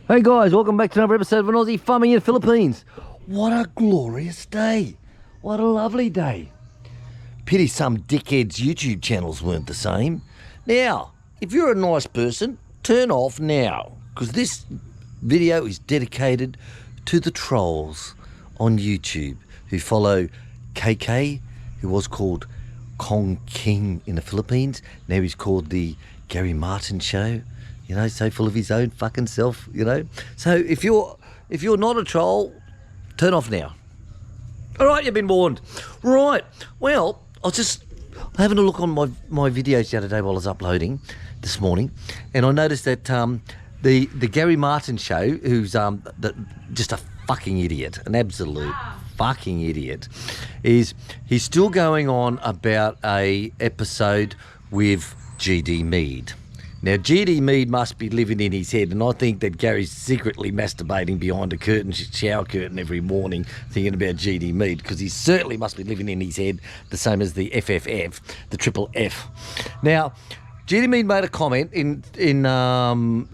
Hey guys, welcome back to another episode of an Aussie Farming in the Philippines. What a glorious day. What a lovely day. Pity some dickheads' YouTube channels weren't the same. Now, if you're a nice person, turn off now, because this video is dedicated to the trolls on YouTube who follow KK, who was called KONGKING in the Philippines. Now he's called the Gary Martin Show. You know, so full of his own fucking self, you know. So if you're not a troll, turn off now. All right, you've been warned. Right, well, I was just having a look on my videos the other day while I was uploading this morning, and I noticed that the Gary Martin Show, who's just a fucking idiot, an absolute fucking idiot, he's still going on about a episode with GD Mead. Now, GD Mead must be living in his head, and I think that Gary's secretly masturbating behind a shower curtain every morning thinking about GD Mead, because he certainly must be living in his head the same as the FFF, the triple F. Now, GD Mead made a comment in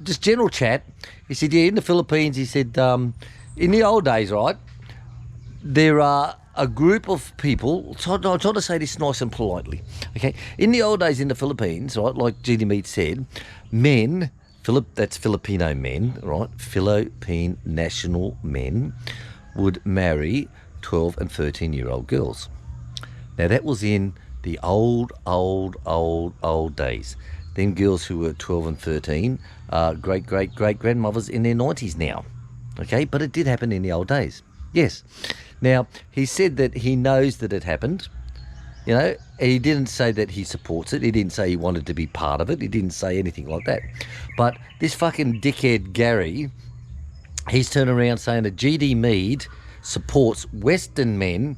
just general chat. He said, yeah, in the Philippines, he said, in the old days, right, there are a group of people, so I'm trying to say this nice and politely, okay? In the old days in the Philippines, right, like GD Mead said, men, that's Filipino men, right, Philippine national men would marry 12 and 13-year-old girls. Now, that was in the old days. Them girls who were 12 and 13 are great-grandmothers in their 90s now, okay? But it did happen in the old days, yes. Now, he said that he knows that it happened, you know. He didn't say that he supports it. He didn't say he wanted to be part of it. He didn't say anything like that. But this fucking dickhead Gary, he's turned around saying that GD Mead supports Western men.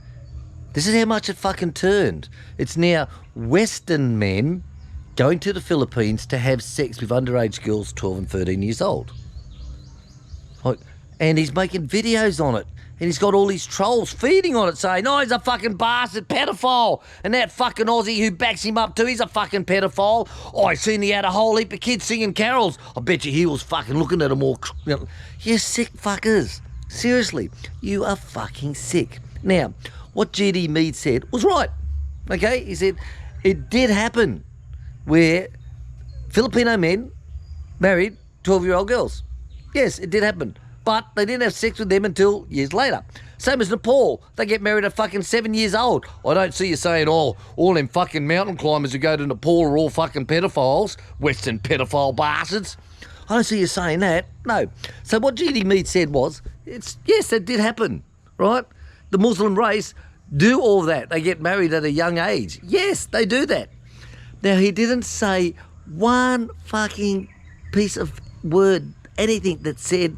This is how much it fucking turned. It's now Western men going to the Philippines to have sex with underage girls 12 and 13 years old. And he's making videos on it. And he's got all these trolls feeding on it saying, oh, he's a fucking bastard pedophile. And that fucking Aussie who backs him up too, he's a fucking pedophile. Oh, I seen he had a whole heap of kids singing carols. I bet you he was fucking looking at them all. You're sick fuckers. Seriously, you are fucking sick. Now, what GD Mead said was right. Okay? He said it did happen where Filipino men married 12-year-old girls. Yes, it did happen. But they didn't have sex with them until years later. Same as Nepal. They get married at fucking 7 years old. I don't see you saying, oh, all them fucking mountain climbers who go to Nepal are all fucking pedophiles, Western pedophile bastards. I don't see you saying that. No. So what GD Mead said was, yes, that did happen, right? The Muslim race do all that. They get married at a young age. Yes, they do that. Now, he didn't say one fucking piece of word, anything that said,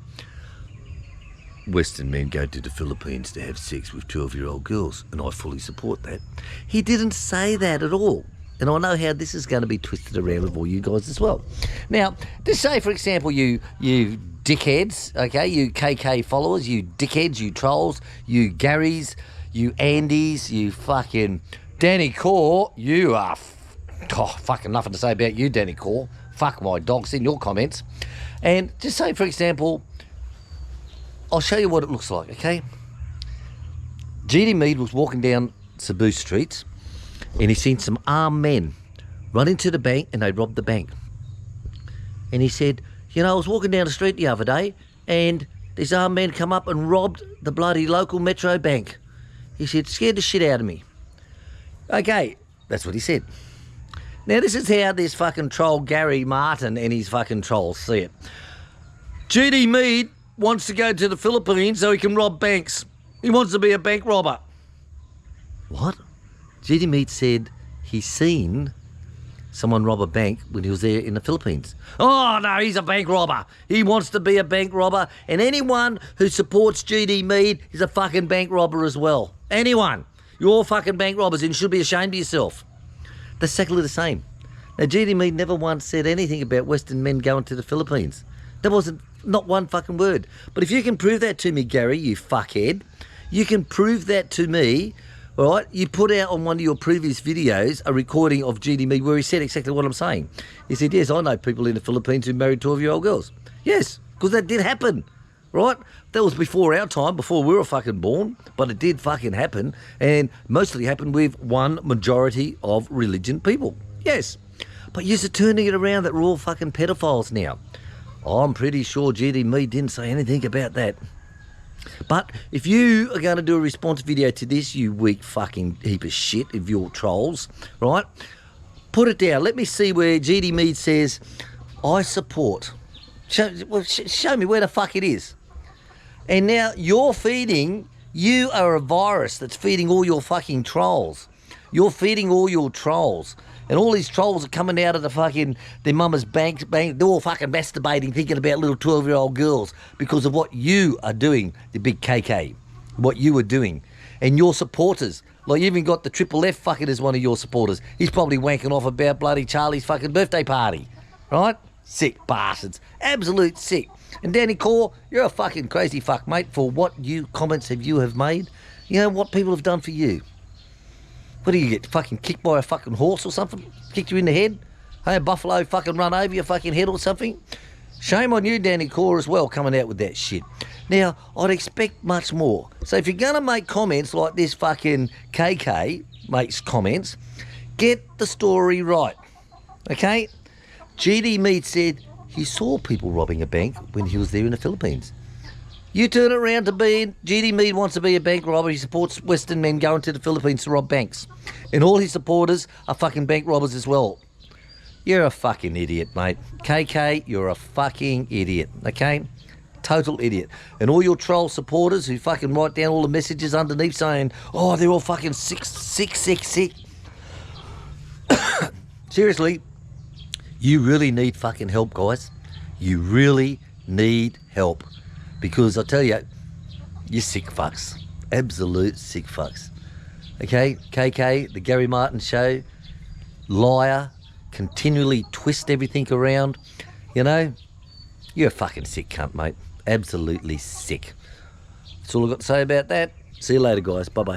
Western men go to the Philippines to have sex with 12-year-old girls, and I fully support that. He didn't say that at all. And I know how this is going to be twisted around with all you guys as well. Now, just say, for example, you dickheads, okay, you KK followers, you dickheads, you trolls, you Garys, you Andys, you fucking Danny Core, you are fucking nothing to say about you, Danny Core. Fuck my dogs in your comments. And just say, for example, I'll show you what it looks like, okay? GD Mead was walking down Cebu Street and he seen some armed men run into the bank and they robbed the bank. And he said, you know, I was walking down the street the other day and these armed men come up and robbed the bloody local Metro bank. He said, scared the shit out of me. Okay, that's what he said. Now, this is how this fucking troll Gary Martin and his fucking trolls see it. GD Mead wants to go to the Philippines so he can rob banks. He wants to be a bank robber. What? GD Mead said he's seen someone rob a bank when he was there in the Philippines. Oh, no, he's a bank robber. He wants to be a bank robber, and anyone who supports GD Mead is a fucking bank robber as well. Anyone. You're all fucking bank robbers and you should be ashamed of yourself. That's exactly the same. Now, GD Mead never once said anything about Western men going to the Philippines. There wasn't not one fucking word. But if you can prove that to me, Gary, you fuckhead, you can prove that to me, all right? You put out on one of your previous videos a recording of GD Mead where he said exactly what I'm saying. He said, yes, I know people in the Philippines who married 12-year-old girls. Yes, Because that did happen, right? That was before our time, before we were fucking born, but it did fucking happen, and mostly happened with one majority of religion people. Yes. But you're turning it around that we're all fucking pedophiles now. I'm pretty sure GD Me didn't say anything about that. But if you are going to do a response video to this, you weak fucking heap of shit, if you're trolls, right? Put it down. Let me see where GD Mead says, I support. Show me where the fuck it is. And now you are a virus that's feeding all your fucking trolls. You're feeding all your trolls. And all these trolls are coming out of their mama's bank. They're all fucking masturbating, thinking about little 12-year-old girls because of what you are doing, the big KK, what you are doing. And your supporters, like you even got the Triple F fucking as one of your supporters. He's probably wanking off about bloody Charlie's fucking birthday party, right? Sick bastards. Absolute sick. And Danny Core, you're a fucking crazy fuck, mate, for what comments you have made. You know what people have done for you. What do you get, fucking kicked by a fucking horse or something? Kicked you in the head? Hey, a buffalo fucking run over your fucking head or something? Shame on you, Danny Core, as well, coming out with that shit. Now, I'd expect much more. So if you're going to make comments like this fucking KK makes comments, get the story right, okay? GD Mead said he saw people robbing a bank when he was there in the Philippines. You turn it around to being, GD Mead wants to be a bank robber. He supports Western men going to the Philippines to rob banks. And all his supporters are fucking bank robbers as well. You're a fucking idiot, mate. KK, you're a fucking idiot, okay? Total idiot. And all your troll supporters who fucking write down all the messages underneath saying, oh, they're all fucking sick. Seriously, you really need fucking help, guys. You really need help. Because I tell you, you're sick fucks. Absolute sick fucks. Okay, KK, the Gary Martin Show, liar, continually twist everything around. You know, you're a fucking sick cunt, mate. Absolutely sick. That's all I've got to say about that. See you later, guys. Bye-bye.